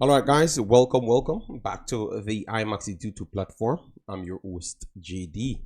All right, guys, welcome back to the Imaxit YouTube platform. I'm your host, JD.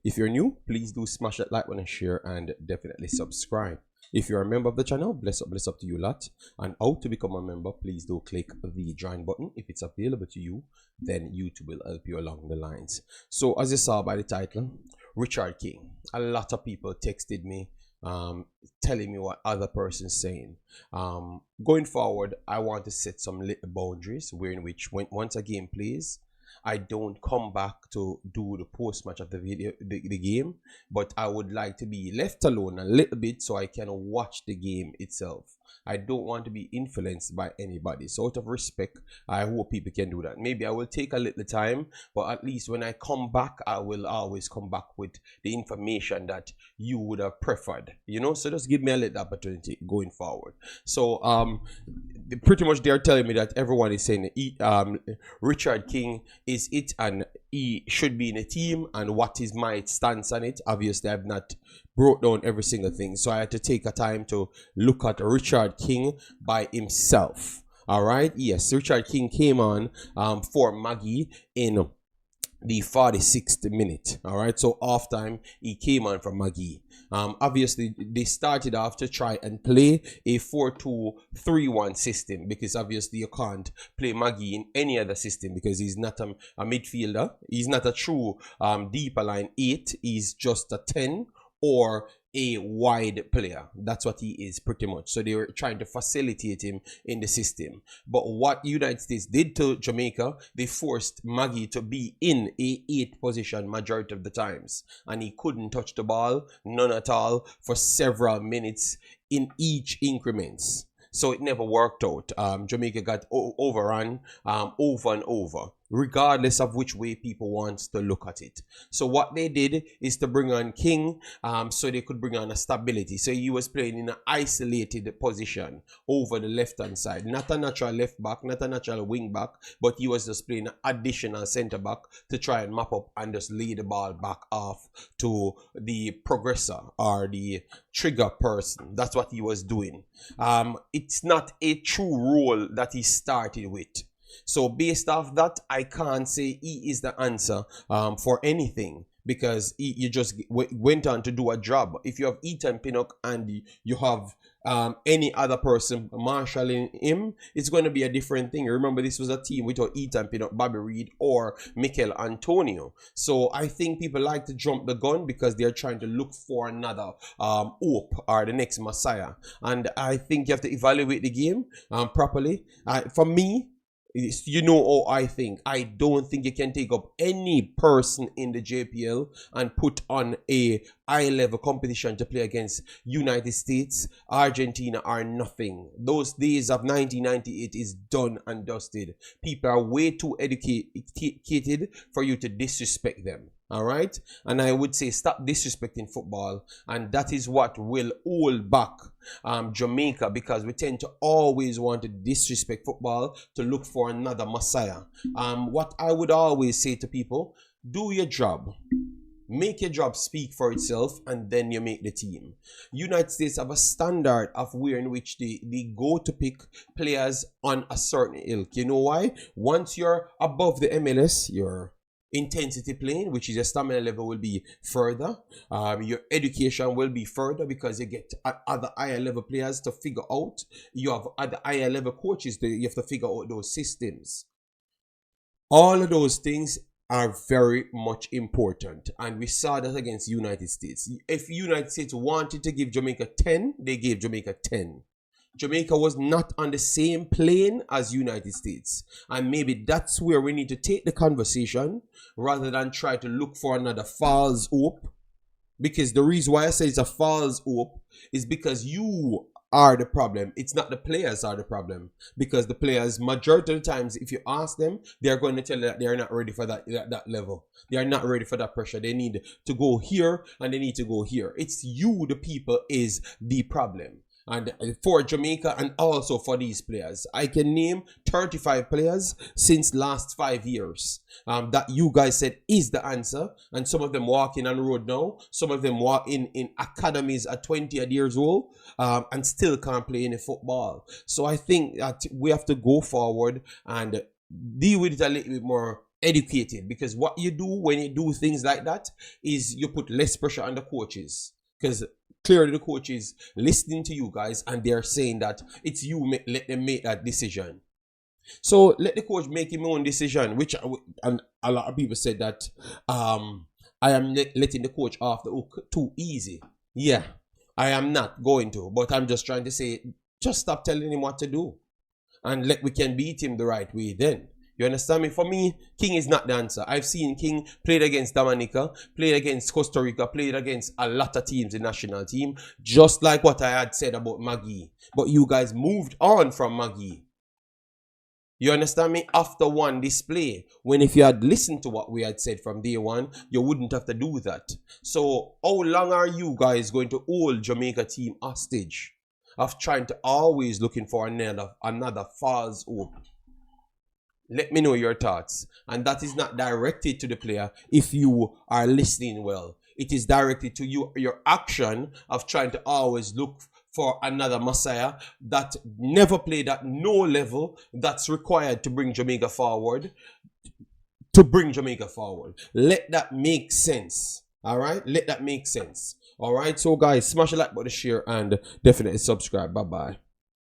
If you're new, please do smash that like button, share, and definitely subscribe. If you're a member of the channel, bless up to you lot. And how to become a member, please do click the join button. If it's available to you, then YouTube will help you along the lines. So, as you saw by the title, Richard King. A lot of people texted me um, telling me what other person's saying. Going forward, I want to set some little boundaries where in which once a game plays, I don't come back to do the post match of the game, but I would like to be left alone a little bit so I can watch the game itself. I don't want to be influenced by anybody. So out of respect, I hope people can do that. Maybe I will take a little time, but at least when I come back, I will always come back with the information that you would have preferred. So just give me a little opportunity going forward. So pretty much they're telling me that everyone is saying Richard King is it and he should be in a team, and what is my stance on it. Obviously I've not broke down every single thing, so I had to take a time to look at Richard King by himself. All right, yes, Richard King came on for Maggie in the 46th minute. All right, so half time he came on from Maggie. Obviously they started off to try and play a 4-2-3-1 system, because obviously you can't play Maggie in any other system because he's not a midfielder. He's not a true deeper line 8. He's just a 10 or a wide player. That's what he is pretty much. So they were trying to facilitate him in the system. But what United States did to Jamaica, they forced Maggie to be in a 8 position majority of the times, and he couldn't touch the ball, none at all, for several minutes in each increments. So it never worked out. Jamaica got overrun over and over, regardless of which way people want to look at it. So what they did is to bring on King, so they could bring on a stability. So he was playing in an isolated position over the left hand side, not a natural left back, not a natural wing back, but he was just playing an additional center back to try and map up and just lay the ball back off to the progressor or the trigger person. That's what he was doing. It's not a true role that he started with. So based off that, I can't say he is the answer for anything, because you just went on to do a job. If you have Ethan Pinnock and you have any other person marshalling him, it's going to be a different thing. Remember, this was a team without Ethan Pinnock, Bobby Reed, or Mikel Antonio. So I think people like to jump the gun because they're trying to look for another hope or the next messiah. And I think you have to evaluate the game properly. For me, how I think. I don't think you can take up any person in the JPL and put on a high level competition to play against United States, Argentina, or nothing. Those days of 1998 is done and dusted. People are way too educated for you to disrespect them. All right, and I would say stop disrespecting football, and that is what will hold back Jamaica, because we tend to always want to disrespect football to look for another messiah. What I would always say to people: do your job. Make your job speak for itself, and then you make the team. United States have a standard of where in which they go to pick players on a certain ilk. You know why? Once you're above the MLS, you're intensity playing, which is your stamina level, will be further. Your education will be further, because you get other higher level players to figure out. You have other higher level coaches that you have to figure out those systems. All of those things are very much important, and we saw that against United States. If United States wanted to give Jamaica 10, they gave Jamaica 10. Jamaica was not on the same plane as United States. And maybe that's where we need to take the conversation, rather than try to look for another false hope. Because the reason why I say it's a false hope is because you are the problem. It's not the players are the problem. Because the players, majority of the times, if you ask them, they're going to tell you that they are not ready for that level. They are not ready for that pressure. They need to go here and they need to go here. It's you, the people, is the problem. And for Jamaica and also for these players, I can name 35 players since last 5 years that you guys said is the answer. And some of them walking on the road now. Some of them walk in academies at 20 years old and still can't play any football. So I think that we have to go forward and deal with it a little bit more educated, because what you do when you do things like that is you put less pressure on the coaches, because clearly the coaches listening to you guys and they're saying that it's you, let them make that decision. So let the coach make his own decision, which, and a lot of people said that I am letting the coach off the hook too easy. Yeah, I am not going to, but I'm just trying to say, just stop telling him what to do and we can beat him the right way then. You understand me? For me, King is not the answer. I've seen King played against Dominica, played against Costa Rica, played against a lot of teams in the national team, just like what I had said about Maggie. But you guys moved on from Maggie. You understand me? After one display, when if you had listened to what we had said from day one, you wouldn't have to do that. So how long are you guys going to hold Jamaica team hostage of trying to always looking for another false hope? Let me know your thoughts. And that is not directed to the player if you are listening well. It is directed to you, your action of trying to always look for another Messiah that never played at no level that's required to bring Jamaica forward. Let that make sense. All right? Let that make sense. All right? So guys, smash a like button, share, and definitely subscribe. Bye-bye.